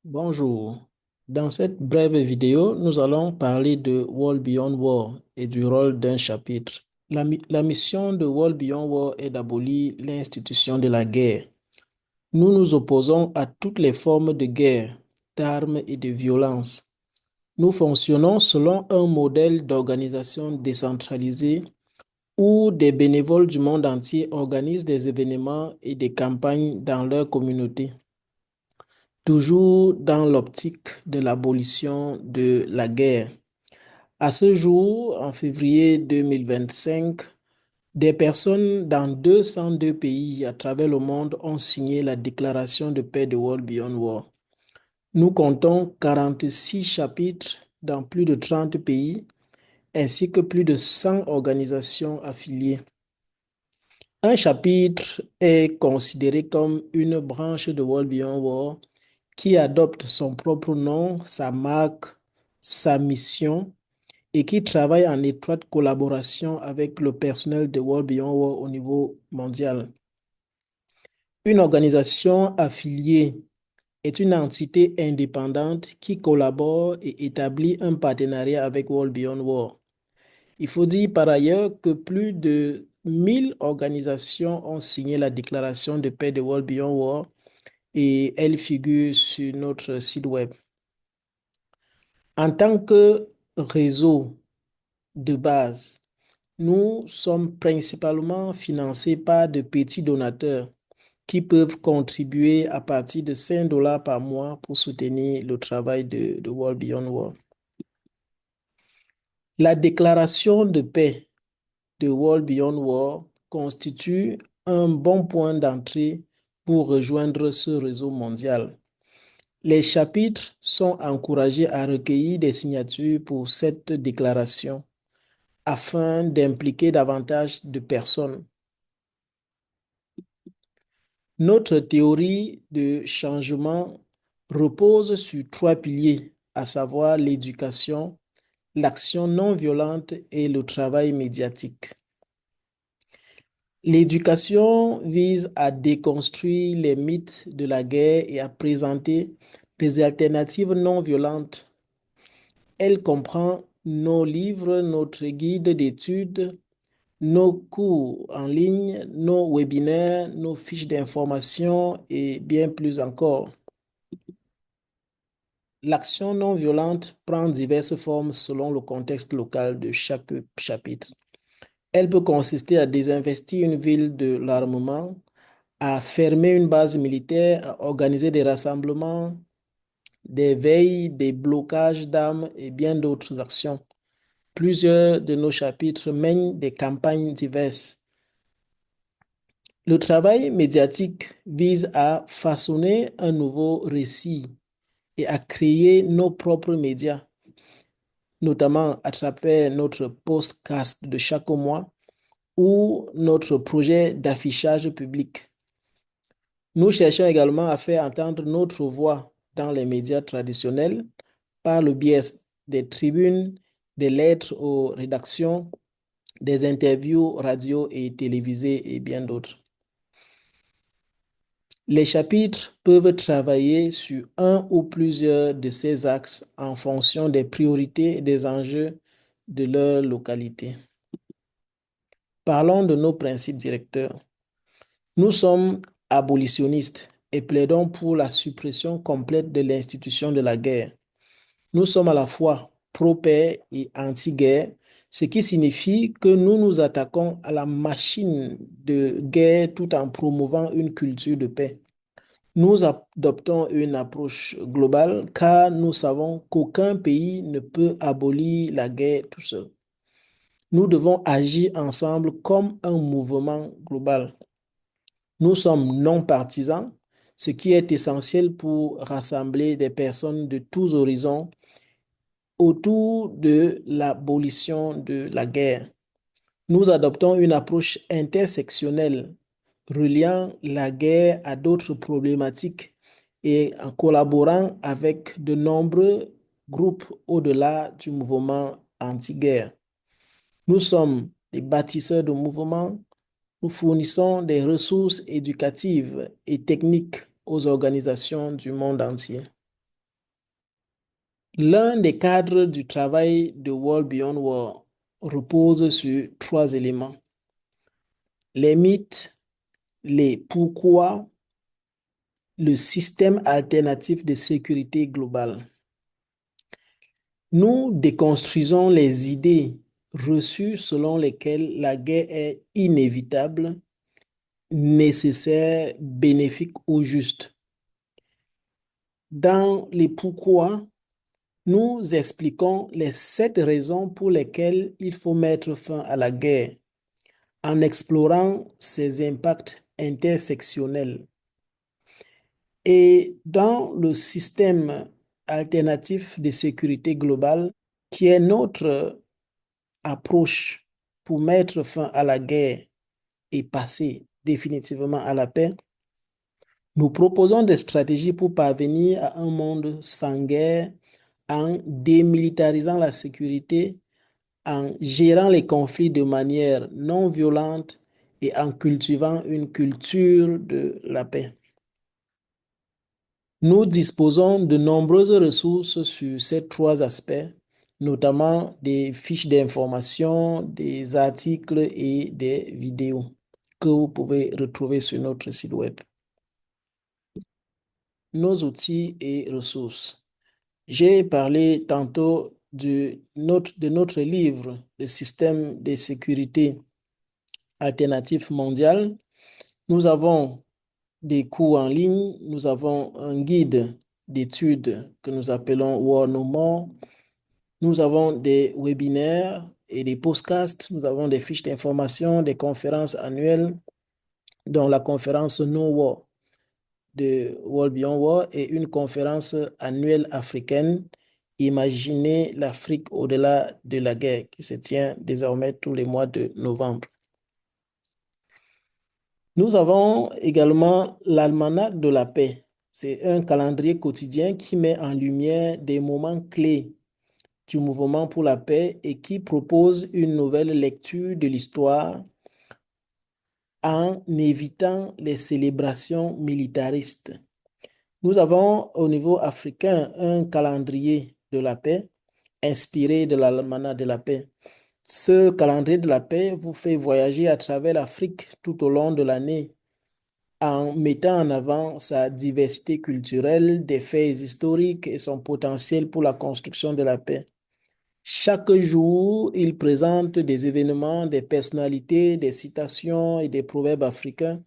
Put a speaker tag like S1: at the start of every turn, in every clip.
S1: Bonjour. Dans cette brève vidéo, nous allons parler de World Beyond War et du rôle d'un chapitre. La mission de World Beyond War est d'abolir l'institution de la guerre. Nous nous opposons à toutes les formes de guerre, d'armes et de violence. Nous fonctionnons selon un modèle d'organisation décentralisée où des bénévoles du monde entier organisent des événements et des campagnes dans leur communauté, toujours dans l'optique de l'abolition de la guerre. À ce jour, en février 2025, des personnes dans 202 pays à travers le monde ont signé la déclaration de paix de World Beyond War. Nous comptons 46 chapitres dans plus de 30 pays, ainsi que plus de 100 organisations affiliées. Un chapitre est considéré comme une branche de World Beyond War qui adopte son propre nom, sa marque, sa mission et qui travaille en étroite collaboration avec le personnel de World Beyond War au niveau mondial. Une organisation affiliée est une entité indépendante qui collabore et établit un partenariat avec World Beyond War. Il faut dire par ailleurs que plus de 1000 organisations ont signé la déclaration de paix de World Beyond War et elle figure sur notre site web. En tant que réseau de base, nous sommes principalement financés par de petits donateurs qui peuvent contribuer à partir de 5 dollars par mois pour soutenir le travail de World Beyond War. La déclaration de paix de World Beyond War constitue un bon point d'entrée pour rejoindre ce réseau mondial. Les chapitres sont encouragés à recueillir des signatures pour cette déclaration afin d'impliquer davantage de personnes. Notre théorie de changement repose sur trois piliers, à savoir l'éducation, l'action non violente et le travail médiatique. L'éducation vise à déconstruire les mythes de la guerre et à présenter des alternatives non violentes. Elle comprend nos livres, notre guide d'études, nos cours en ligne, nos webinaires, nos fiches d'information et bien plus encore. L'action non violente prend diverses formes selon le contexte local de chaque chapitre. Elle peut consister à désinvestir une ville de l'armement, à fermer une base militaire, à organiser des rassemblements, des veilles, des blocages d'armes et bien d'autres actions. Plusieurs de nos chapitres mènent des campagnes diverses. Le travail médiatique vise à façonner un nouveau récit et à créer nos propres médias, notamment à travers notre podcast de chaque mois ou notre projet d'affichage public. Nous cherchons également à faire entendre notre voix dans les médias traditionnels par le biais des tribunes, des lettres aux rédactions, des interviews radio et télévisées et bien d'autres. Les chapitres peuvent travailler sur un ou plusieurs de ces axes en fonction des priorités et des enjeux de leur localité. Parlons de nos principes directeurs. Nous sommes abolitionnistes et plaidons pour la suppression complète de l'institution de la guerre. Nous sommes à la fois pro-paix et anti-guerre, ce qui signifie que nous nous attaquons à la machine de guerre tout en promouvant une culture de paix. Nous adoptons une approche globale car nous savons qu'aucun pays ne peut abolir la guerre tout seul. Nous devons agir ensemble comme un mouvement global. Nous sommes non partisans, ce qui est essentiel pour rassembler des personnes de tous horizons autour de l'abolition de la guerre. Nous adoptons une approche intersectionnelle, reliant la guerre à d'autres problématiques et en collaborant avec de nombreux groupes au-delà du mouvement anti-guerre. Nous sommes des bâtisseurs de mouvements. Nous fournissons des ressources éducatives et techniques aux organisations du monde entier. L'un des cadres du travail de World Beyond War repose sur trois éléments: les mythes, les pourquoi, le système alternatif de sécurité globale. Nous déconstruisons les idées reçues selon lesquelles la guerre est inévitable, nécessaire, bénéfique ou juste. Dans les pourquoi, nous expliquons les 7 raisons pour lesquelles il faut mettre fin à la guerre en explorant ses impacts intersectionnels. Et dans le système alternatif de sécurité globale, qui est notre approche pour mettre fin à la guerre et passer définitivement à la paix, nous proposons des stratégies pour parvenir à un monde sans guerre en démilitarisant la sécurité, en gérant les conflits de manière non violente et en cultivant une culture de la paix. Nous disposons de nombreuses ressources sur ces 3 aspects, notamment des fiches d'information, des articles et des vidéos que vous pouvez retrouver sur notre site web. Nos outils et ressources. J'ai parlé tantôt de notre livre, le système de sécurité alternatif mondial. Nous avons des cours en ligne, nous avons un guide d'études que nous appelons War No More. Nous avons des webinaires et des podcasts, nous avons des fiches d'information, des conférences annuelles, dont la conférence No War de World Beyond War et une conférence annuelle africaine, Imaginez l'Afrique au-delà de la guerre, qui se tient désormais tous les mois de novembre. Nous avons également l'Almanach de la paix. C'est un calendrier quotidien qui met en lumière des moments clés du mouvement pour la paix et qui propose une nouvelle lecture de l'histoire en évitant les célébrations militaristes. Nous avons au niveau africain un calendrier de la paix inspiré de l'Almanach de la paix. Ce calendrier de la paix vous fait voyager à travers l'Afrique tout au long de l'année en mettant en avant sa diversité culturelle, des faits historiques et son potentiel pour la construction de la paix. Chaque jour, il présente des événements, des personnalités, des citations et des proverbes africains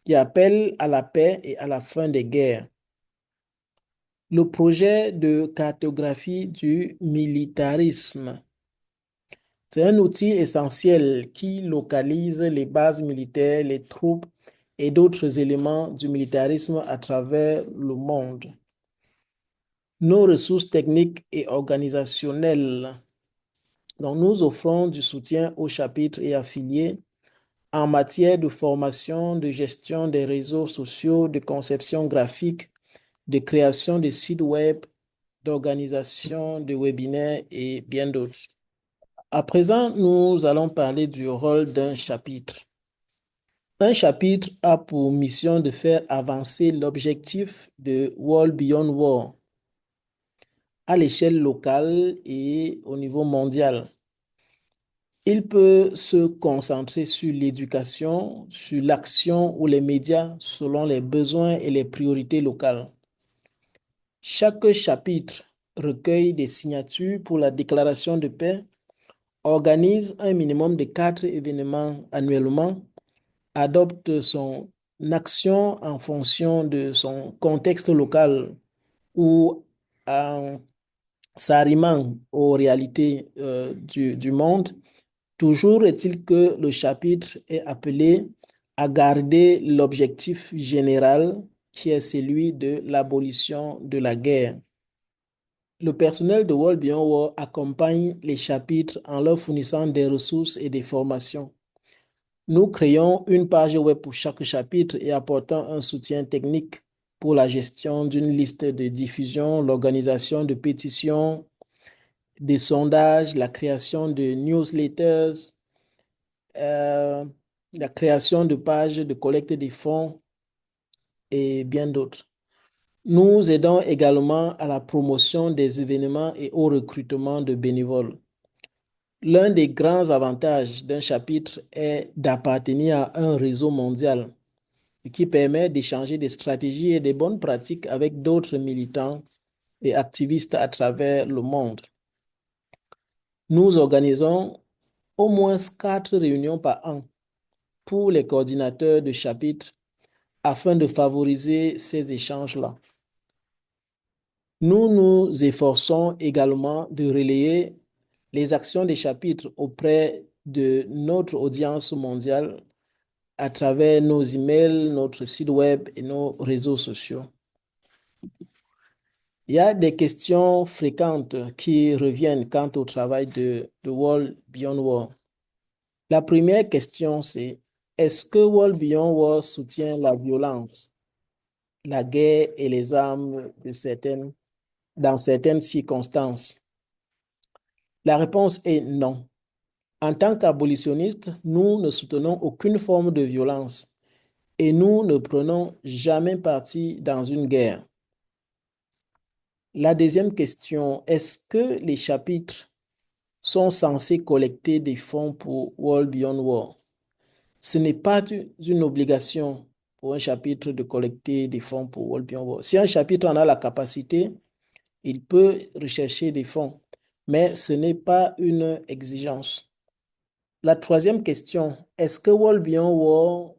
S1: qui appellent à la paix et à la fin des guerres. Le projet de cartographie du militarisme. C'est un outil essentiel qui localise les bases militaires, les troupes et d'autres éléments du militarisme à travers le monde. Nos ressources techniques et organisationnelles. Donc, nous offrons du soutien aux chapitres et affiliés en matière de formation, de gestion des réseaux sociaux, de conception graphique, de création de sites web, d'organisation de webinaires et bien d'autres. À présent, nous allons parler du rôle d'un chapitre. Un chapitre a pour mission de faire avancer l'objectif de World Beyond War à l'échelle locale et au niveau mondial. Il peut se concentrer sur l'éducation, sur l'action ou les médias selon les besoins et les priorités locales. Chaque chapitre recueille des signatures pour la déclaration de paix, organise un minimum de 4 événements annuellement, adopte son action en fonction de son contexte local ou en s'arrimant aux réalités du monde. Toujours est-il que le chapitre est appelé à garder l'objectif général qui est celui de l'abolition de la guerre. Le personnel de World Beyond War accompagne les chapitres en leur fournissant des ressources et des formations. Nous créons une page web pour chaque chapitre et apportons un soutien technique pour la gestion d'une liste de diffusion, l'organisation de pétitions, des sondages, la création de newsletters, euh, la création de pages de collecte des fonds et bien d'autres. Nous aidons également à la promotion des événements et au recrutement de bénévoles. L'un des grands avantages d'un chapitre est d'appartenir à un réseau mondial qui permet d'échanger des stratégies et des bonnes pratiques avec d'autres militants et activistes à travers le monde. Nous organisons au moins 4 réunions par an pour les coordinateurs de chapitres afin de favoriser ces échanges-là. Nous nous efforçons également de relayer les actions des chapitres auprès de notre audience mondiale à travers nos emails, notre site web et nos réseaux sociaux. Il y a des questions fréquentes qui reviennent quant au travail de World Beyond War. La première question, c'est est-ce que World Beyond War soutient la violence, la guerre et les armes dans certaines circonstances? La réponse est non. En tant qu'abolitionnistes, nous ne soutenons aucune forme de violence et nous ne prenons jamais parti dans une guerre. La deuxième question, est-ce que les chapitres sont censés collecter des fonds pour World Beyond War? Ce n'est pas une obligation pour un chapitre de collecter des fonds pour World Beyond War. Si un chapitre en a la capacité, il peut rechercher des fonds, mais ce n'est pas une exigence. La troisième question, est-ce que World Beyond War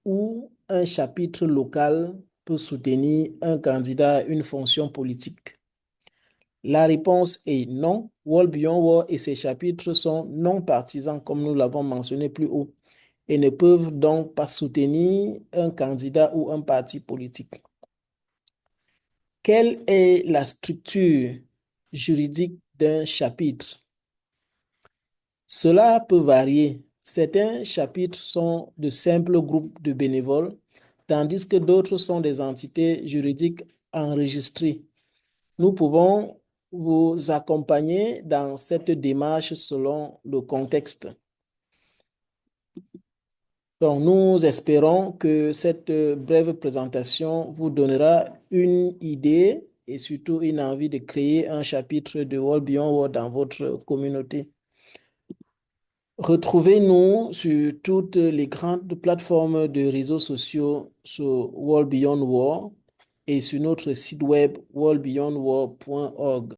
S1: ou un chapitre local peut soutenir un candidat à une fonction politique? La réponse est non. World Beyond War et ses chapitres sont non partisans, comme nous l'avons mentionné plus haut, et ne peuvent donc pas soutenir un candidat ou un parti politique. Quelle est la structure juridique d'un chapitre? Cela peut varier. Certains chapitres sont de simples groupes de bénévoles, tandis que d'autres sont des entités juridiques enregistrées. Nous pouvons vous accompagner dans cette démarche selon le contexte. Donc, nous espérons que cette brève présentation vous donnera une idée et surtout une envie de créer un chapitre de World Beyond War dans votre communauté. Retrouvez-nous sur toutes les grandes plateformes de réseaux sociaux sur World Beyond War et sur notre site web worldbeyondwar.org.